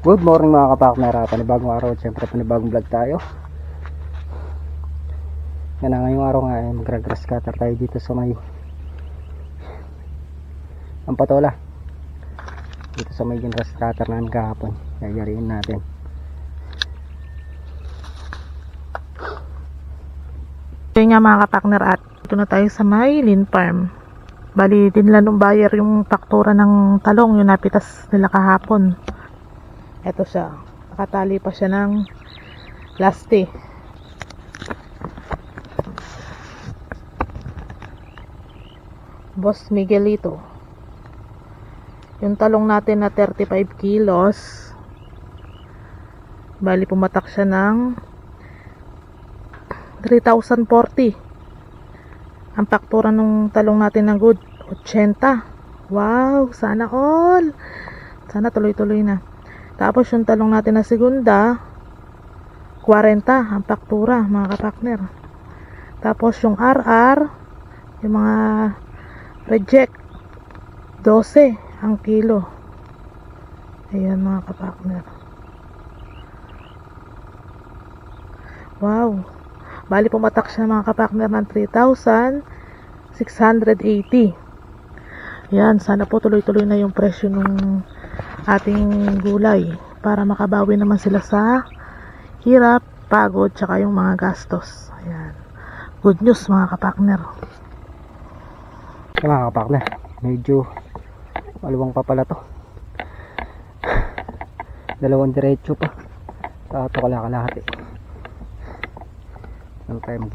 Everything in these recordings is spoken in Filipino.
Good morning mga kapakner, panibagong araw at syempre panibagong vlog tayo. Yan na, ngayong araw nga ay magra-grass cutter tayo dito sa may ang patola. Dito sa may grass cutter na kahapon, yayariin natin. Yun nga mga kapakner, at ito na tayo sa may Lin Farm. Bali din lang nung buyer yung faktura ng talong, yung napitas nila kahapon. Ito siya, nakatali pa siya ng lasti. Boss Miguelito. Yung talong natin na 35 kilos, bali pumatak siya ng 3,040. Ang faktura ng talong natin ng good 80. Wow, sana all. Sana tuloy-tuloy na. Tapos yung talong natin na segunda 40 ang faktura mga kapakner. Tapos yung RR, yung mga reject 12 ang kilo. Ayan mga kapakner. Wow, bali pumatak siya mga kapakner ng 3,680. Yan, sana po tuloy-tuloy na yung presyo ng ating gulay para makabawi naman sila sa hirap, pagod, tsaka yung mga gastos. Ayan, good news mga kapakner. Mga kapakner, medyo maluwang pa pala to. Dalawang diretso pa. Ito kalahati. Ano tayo mag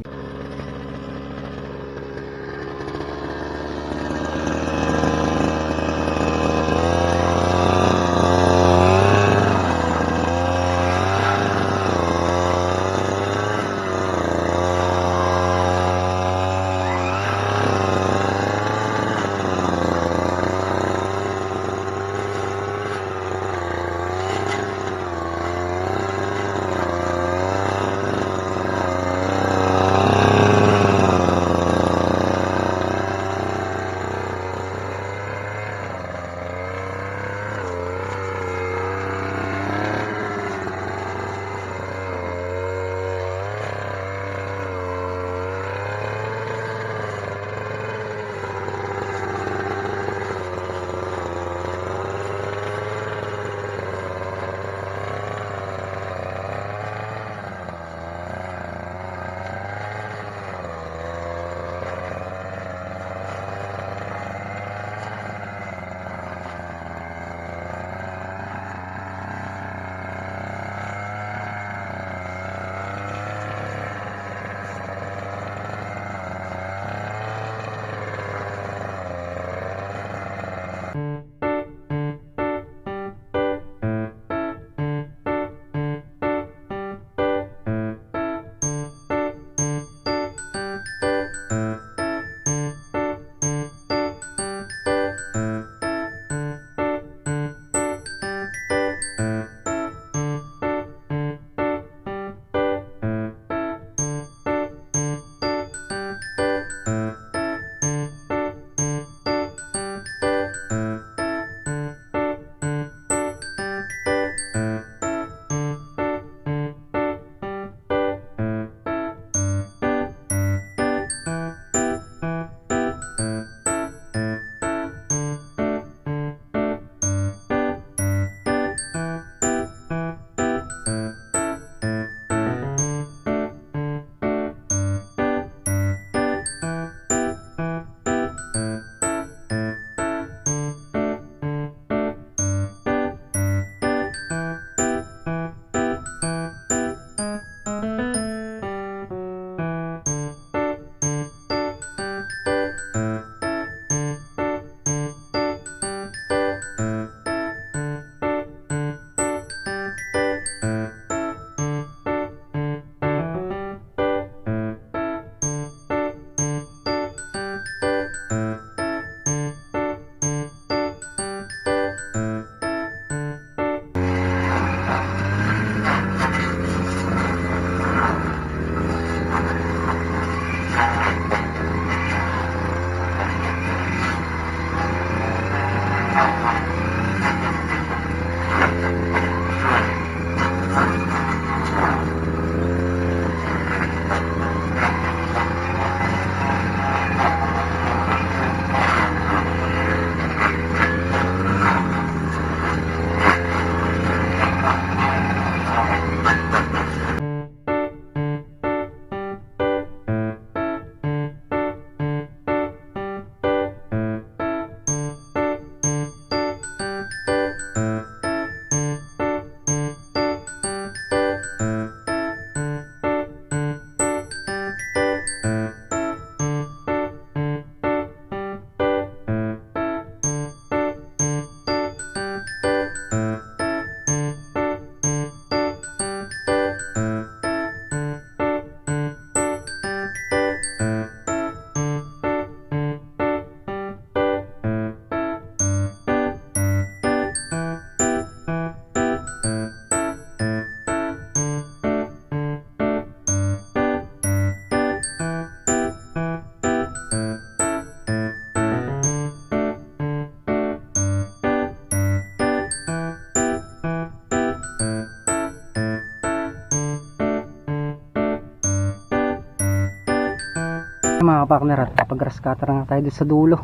Mga partner, at kapag grass cutter nga tayo dito sa dulo,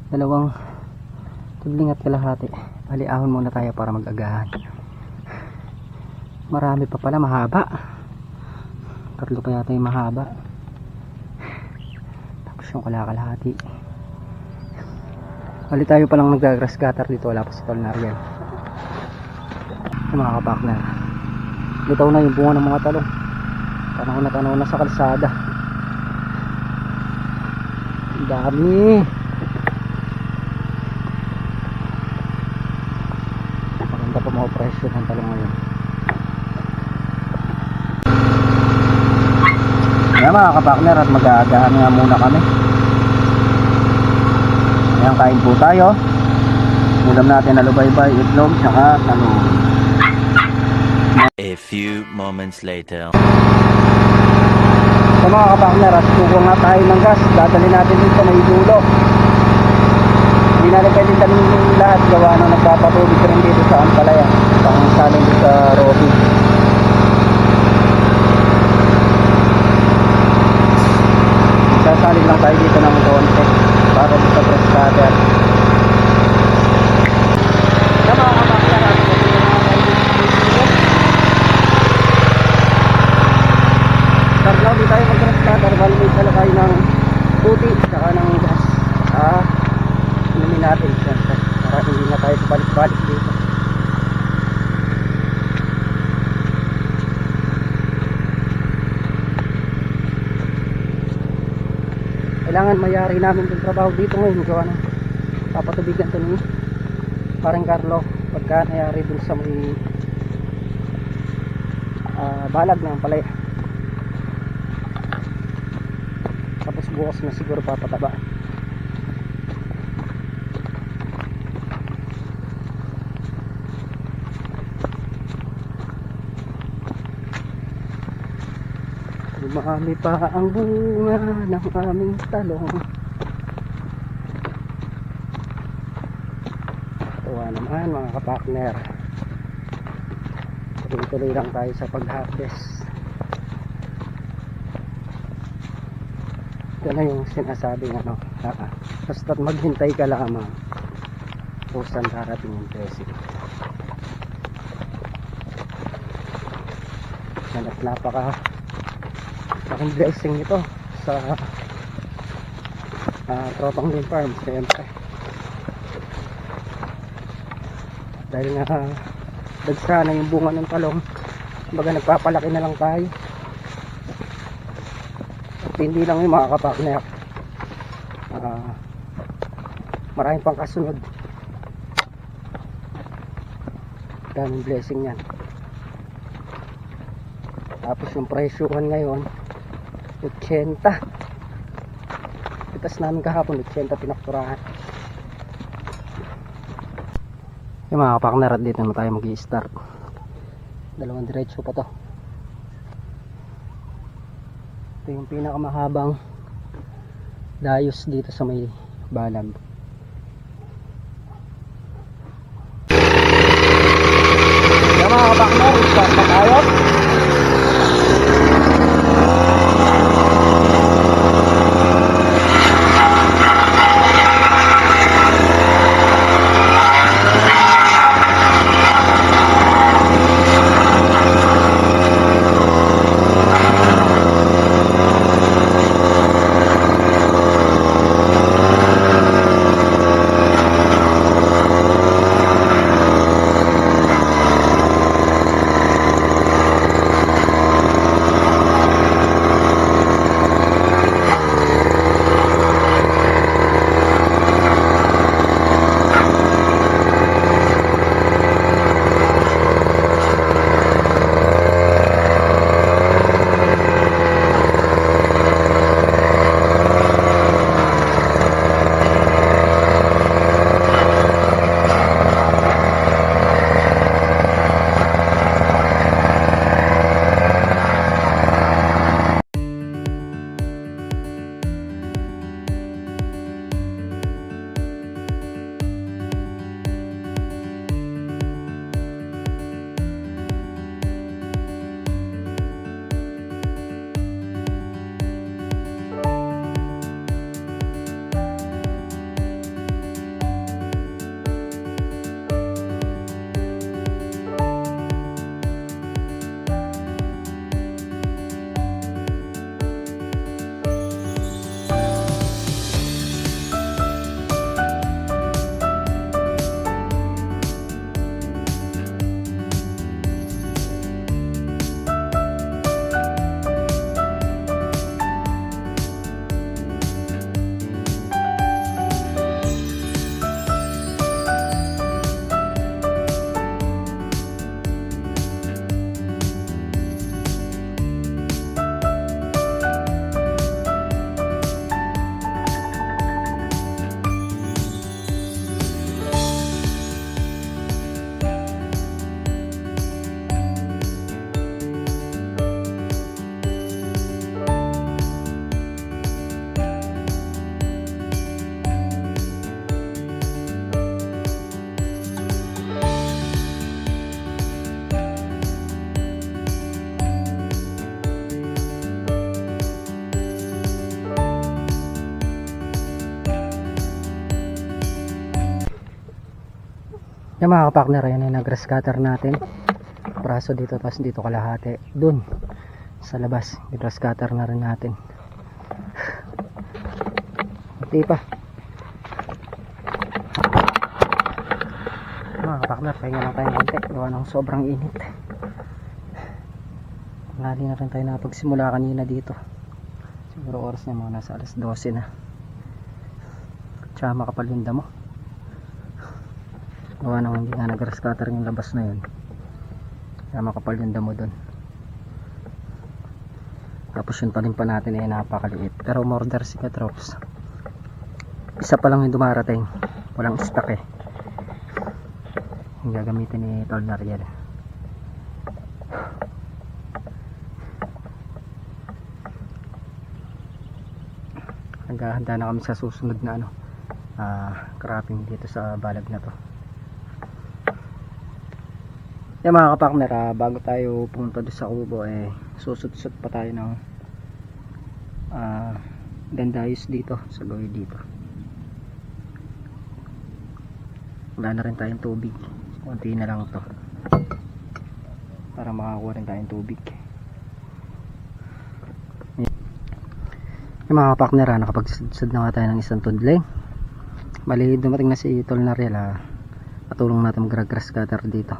dalawang tudling at kalahati. Aliahon muna tayo para mag-agahan. Marami pa pala, mahaba. Tatlo pa yata yung mahaba, tapos yung kalahati. Bali tayo palang nag-grass cutter dito, wala pa sa Tolnarian. Mga kapakner, bitaw na yung bunga ng mga talong. Tanaw na sa kalsada. Ang dami. Maganda pa mga presyo ng talong ngayon. Ayan mga kapakner, at mag-aagahan nga muna kami. Ayan, kain po tayo. Ulam natin na lubaybay, itlog, saka talong. A few moments later. So mga kapakner, at kukuha nga tayo ng gas. Dadali natin dito may dulo. Hindi natin pwedeng dalhin yung lahat, gawa na nagpapatubig rin dito sa Ampalaya, pang salin dito sa Robi. Sasalin lang tayo dito ng konti para dito sa press cutter. Yan mga kapakner, at Carlo, di tayo mag-grass cutter, bali may dala tayo ng puti saka ng gas. Inumin natin siyempre para hindi na tayo balik-balik dito. Kailangan mayari namin yung trabaho dito ngayon, gawa na papatubigan to ni parang Carlo pagka nayari dun sa may balag ng palaya. Tapos bukas na siguro papataba. Dumami pa ang bunga ng aming talong. Tuwa naman mga kapakner. Tuloy-tuloy lang tayo sa pag-harvest. Ito na yung sinasabing basta't maghintay ka lamang, kusan darating yung blessing. At napaka blessing ito sa Tropang Wind Farm siyempre, dahil nga dagsa na yung bunga ng talong. Baga nagpapalaki na lang tayo. At hindi lang yung mga kapakner, maraming pang kasunod. Daming blessing yan. Tapos yung presyuhan ngayon 80. Itas namin kahapon 80 pinakturahan. Yung mga kapakner, at dito na tayo mag-i-start. Dalawang diretso pa to. Ito yung pinakamahabang dayos dito sa may balag. Yung mga kapakner, start na tayo. Yung mga kapakner, ayan yung nag-grass cutter natin. Braso dito, tapos dito kalahati. Dun, sa labas, grass cutter na rin natin. Hindi pa. Mga kapakner, pahinga lang tayo konti. Gawa ng sobrang init. Lali na rin tayo napagsimula kanina dito. Siguro oras niya mga nasa alas 12 na. Tsaka makapal yung damo. Gawa nang hindi nga nag-grass cutter yung labas na yun. Kaya makapal yung damo dun. Tapos yung talim pa natin ay napakaliit. Pero umorder si Petrops. Isa pa lang yung dumarating. Walang stock eh. Yung gagamitin ni Tol Nariel. Naghahanda na kami sa susunod na cropping dito sa balag na to. Yung mga kapakner, bago tayo pumunta doon sa kubo, susut-sut pa tayo ng dandayos dito sa gawin dito. Wala na rin tayong tubig, konti na lang to para makakuha rin tayong tubig. Yung mga kapakner, nakapagsud na nga tayo ng isang tudling. Bali dumating na si Tol Nariel, patulong natin mag-grass cutter dito.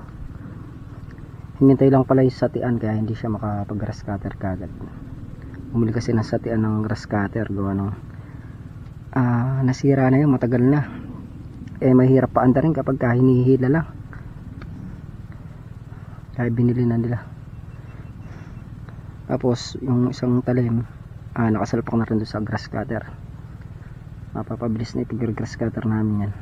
Hinintay lang pala yung satian kaya hindi siya makapag-grass cutter kagad. Bumili kasi ng satian ng grass cutter, gawa ng nasira na yun, matagal na. Mahirap pa andarin kapag hinihila lang. Kaya binili na nila. Tapos yung isang talim, nakasalpak na rin doon sa grass cutter. Mapapabilis na ipag-grass cutter namin yan.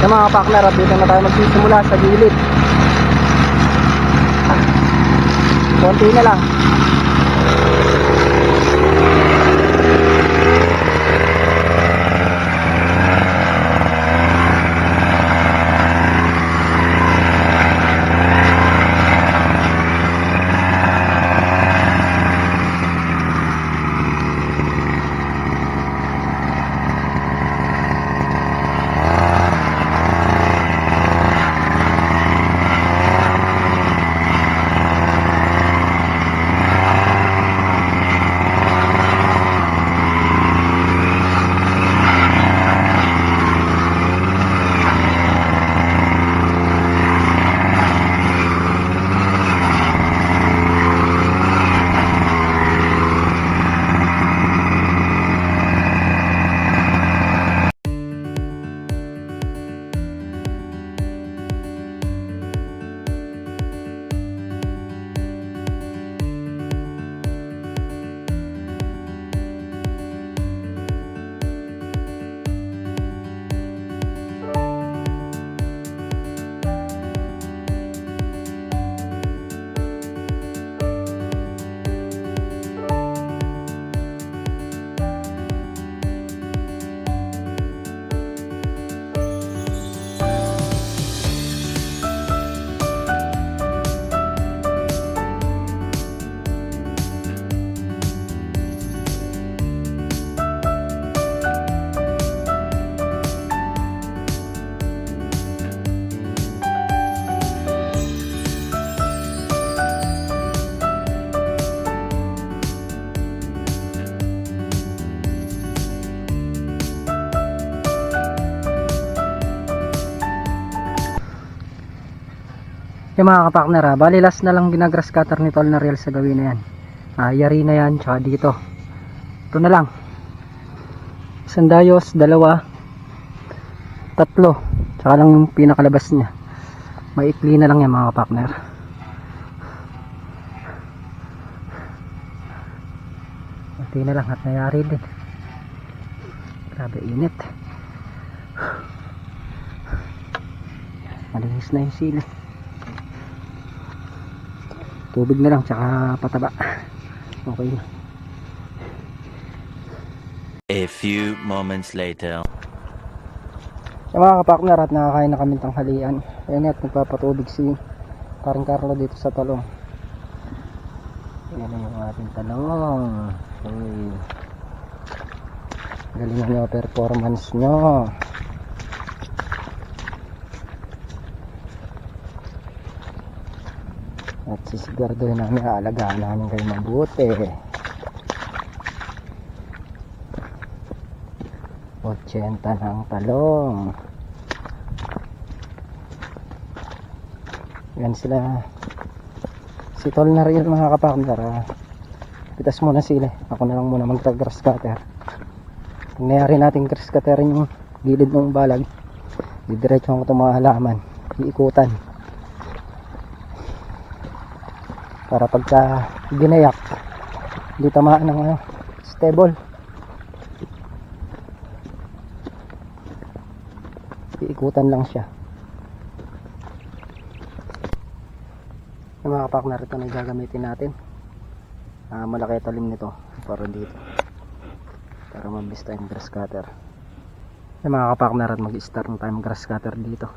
Sa mga kapakner, dito na tayo magsisimula sa gilid. Konti na lang. Yung mga kapakner, bali last na lang ginagrass cutter ni Tol Nariel sa gawin na yan. Yari na yan, tsaka dito. Ito na lang. Isang dayos, dalawa, tatlo. Tsaka lang yung pinakalabas niya. Maikli na lang yan mga kapakner. Ito na lang at nayari din. Grabe init. Malinis na yung sila. Tubig na lang tsaka pataba. Okay na. A few moments later. Sa mga kapakner, at nakakain na kami tanghalian. Ayan at nagpapatubig si Parang Carlo dito sa talong. Ayan na yung ating talong. Galingan nyo performance nyo. At sisiguraduhin namin, aalagaan namin kayo mabuti. 80 ng talong. Yan sila. Si Tol na rin mga kapakner. Pitas muna sila. Ako na lang muna mag-grass cutter. Pag nayari natin grass cutter yung gilid ng balag, didiretso ko itong mga halaman. Iikutan. Para pagka ginayak, hindi tamaan ng stable. Iikutan lang siya. Yung mga kapakner, ito na gagamitin natin. Malaki talim nito para dito, para mabilis tayong grass cutter. Yung mga kapakner, at mag-start na tayong grass cutter dito.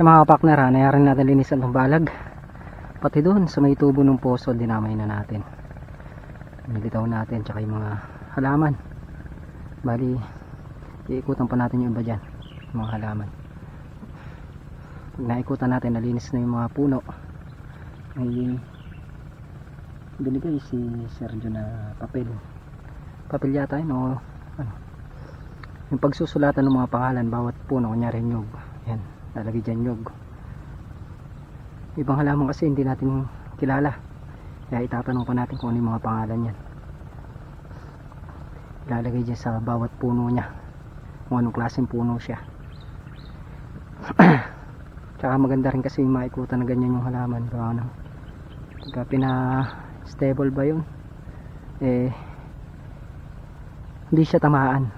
Mga partner, nayarin natin linisan ng balag, pati doon sa may tubo ng poso dinamay na natin, nilitaw natin, tsaka yung mga halaman. Bali iikutan pa natin yung iba dyan, yung mga halaman. Pag naikutan natin, nalinis na yung mga puno. May binigay si Sergio na papel yata yun, o ano, yung pagsusulatan ng mga pangalan bawat puno, kunyari nyug, yan, lalagay dyan nyug. Ibang halaman kasi hindi natin kilala, kaya itatanong pa natin kung ano yung mga pangalan yan. Ilalagay dyan sa bawat puno nya kung anong klaseng puno siya. Tsaka maganda rin kasi maikutan na ganyan yung halaman. Kung ano, pagka pina-stable ba yun, eh, hindi siya tamaan.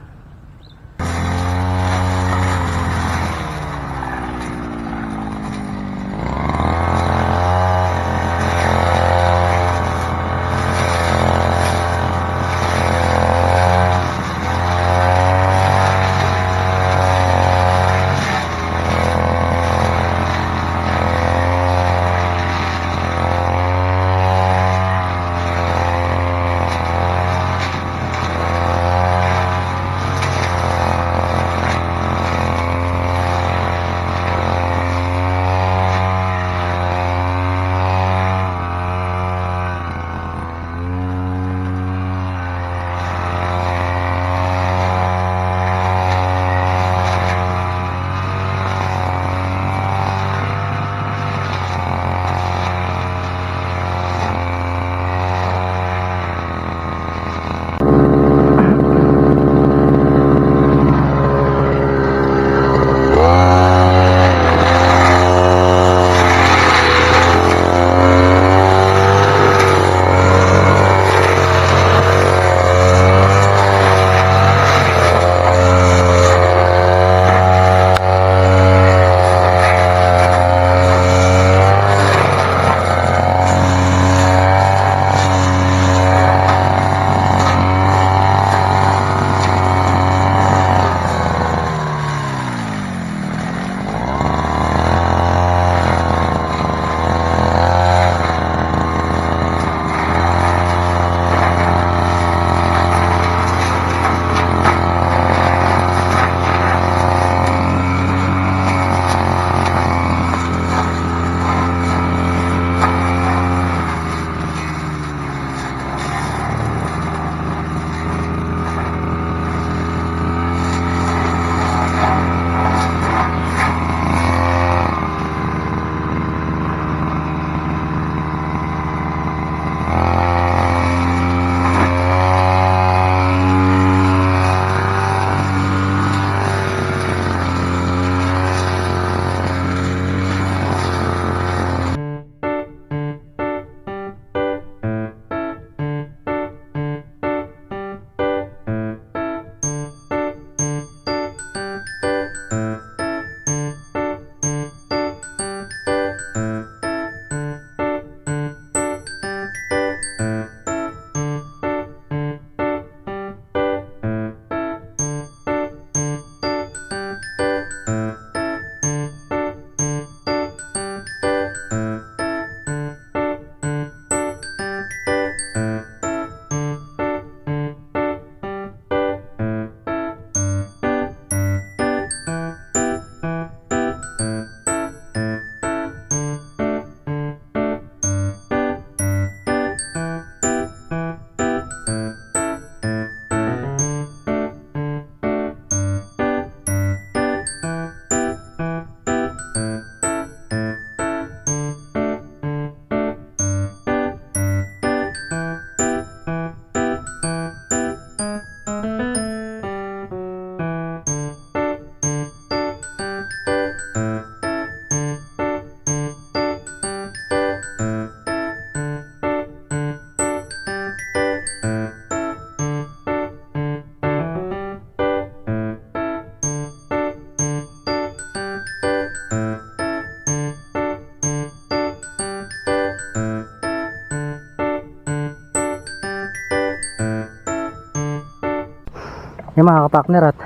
Yan mga kapakner, at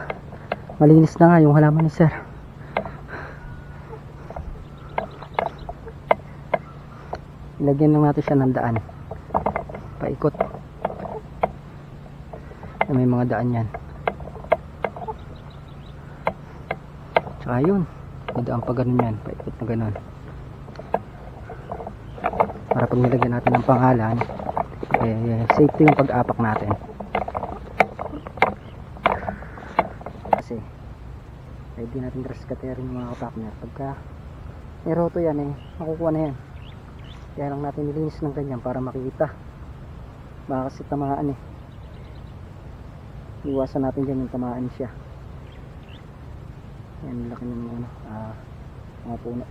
malinis na nga yung halaman ni sir. Ilagyan lang natin siya ng daan paikot. May mga daan yan, tsaka yun may daan pa ganun yan, paikot na ganun, para pag nilagyan natin ng pangalan, eh, safety yung pag-apak natin. Kasi pwede natin rescaterin yung mga kapakner. Pagka may roto yan, eh makukuha na yan. Kaya lang natin nilinis ng ganyan para makita, baka kasi tamaan eh. Iwasan natin dyan yung tamaan siya. Yan, laki ng mga puno.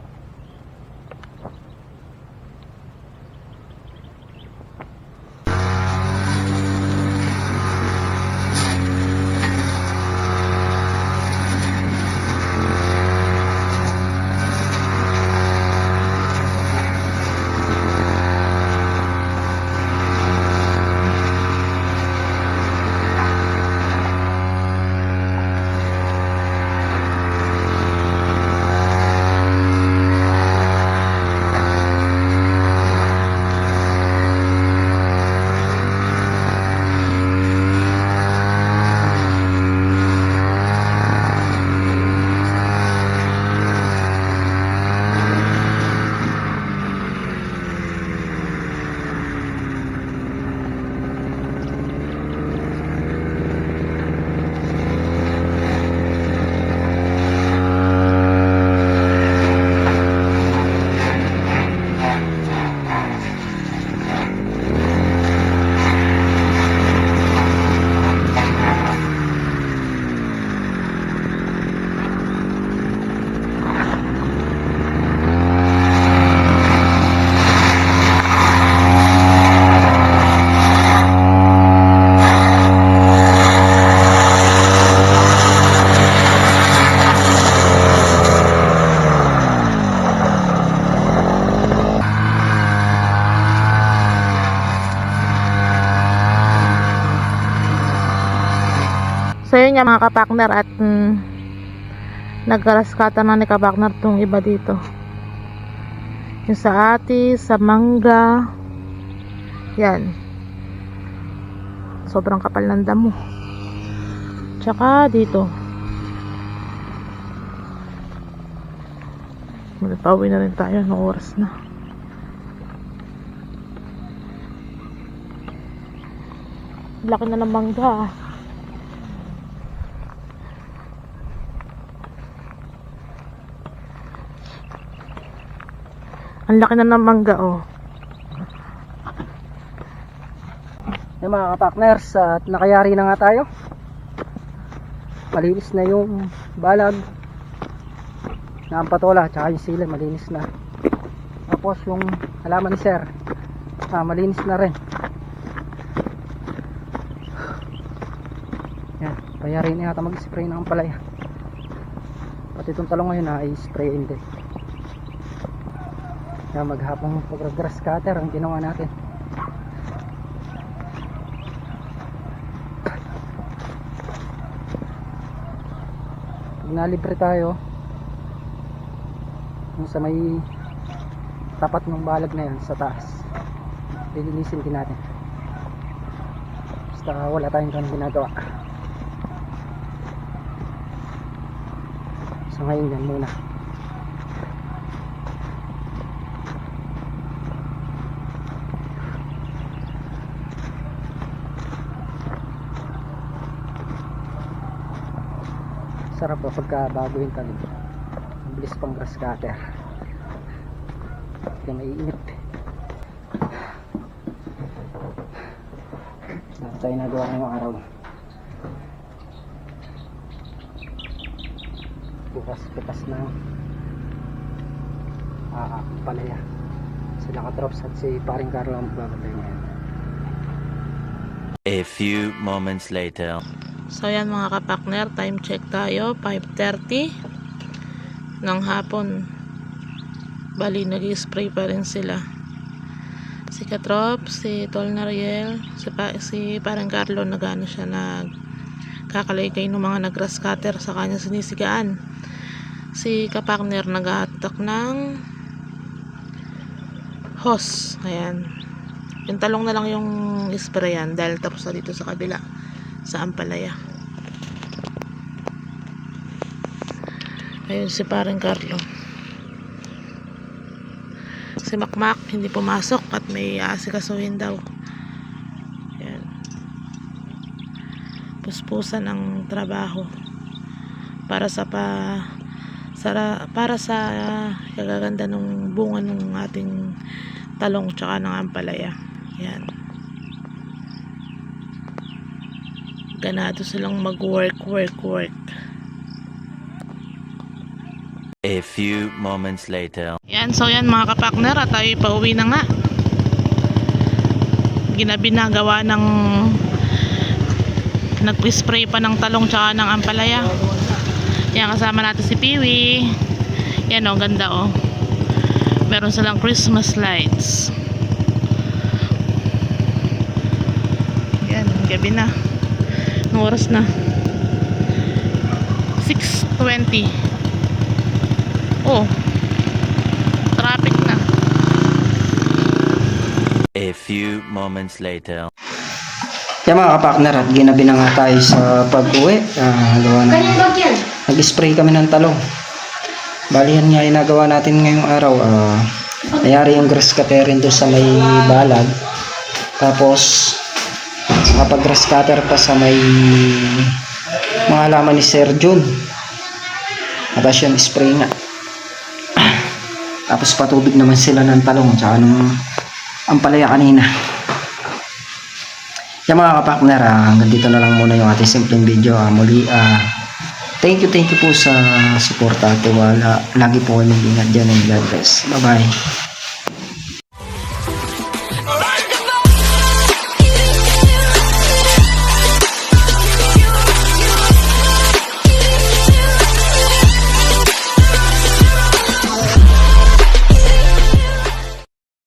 niya mga kapakner at nagkaraskata na ni kapakner tong iba dito. Yung sa atis, sa mangga. Yan. Sobrang kapal ng damo. Tsaka dito. Pauwi na rin tayo ng oras na. Laki na ng mangga. Ang laki na ng mangga, oh. Yung mga kapakners, at nakayari na nga tayo. Malinis na yung balag na ang patola, tsaka yung sila malinis na. Tapos yung halaman ni sir, malinis na rin. Yan, kaya rin yata mag-spray ng palaya. Pati itong talong ngayon ay sprayin din. Yan, maghapong pag-grass cutter ang ginawa natin. Pag nalibre tayo yung sa may tapat ng balag na yan sa taas, lilinisin din natin. Basta wala tayong ganun ginagawa. So ngayon yan muna. Sarap po pagka bago yung talim. Ang bilis pang grass cutter. Kaya maiinit. Sarap tayo nagawa ngayong araw. Bukas na palaya. Sila ka-drops at si paring Carlo ang babantay ngayon. A few moments later. So yan mga kapakner, time check tayo, 5:30 ng hapon. Bali nag-spray pa rin sila. Si Katrop, si Tol Nariel, si parang Carlo nagano siya, nagkakalaygay ng mga nag-grass cutter sa kanya sinisigaan. Si kapakner nag-ahatak ng hose. Ayan. Yung talong na lang yung sprayan dahil tapos na dito sa kabila sa ampalaya. Ayun si parang Carlo. Si Makmak hindi pumasok at may aasikasuhin daw. Yan. Puspusan ang trabaho para sa kagaganda ng bunga ng ating talong tsaka ng ampalaya. Yan. Ganado silang mag-work. A few moments later. Yan, so yan mga kapakner, at tayo pauwi na nga. Ginabi na, gawa ng nag-spray pa ng talong tsaka ng ampalaya. Yan, kasama natin si Piwi. Yan o, ganda o. Meron silang Christmas lights. Yan, gabi na. Anong oras na? 6:20. Oh, traffic na. A few moments later. Kaya mga kapakner, at ginabi na nga tayo sa pag-uwi. Nag-spray kami ng talong. Bali yan nga inagawa natin ngayong araw. Nangyari yung grass cutter doon sa may balag. Tapos kapag-grass cutter pa sa may mga halaman ni Sir Jun. Tapos yung spray nga. Tapos patubig naman sila ng talong tsaka ng ampalaya kanina. Kaya mga kapakner, hanggang dito na lang muna yung ating simpleng video. Muli, thank you po sa suporta at tiwala. Lagi po kayo mag-ingat dyan and God bless. Bye bye.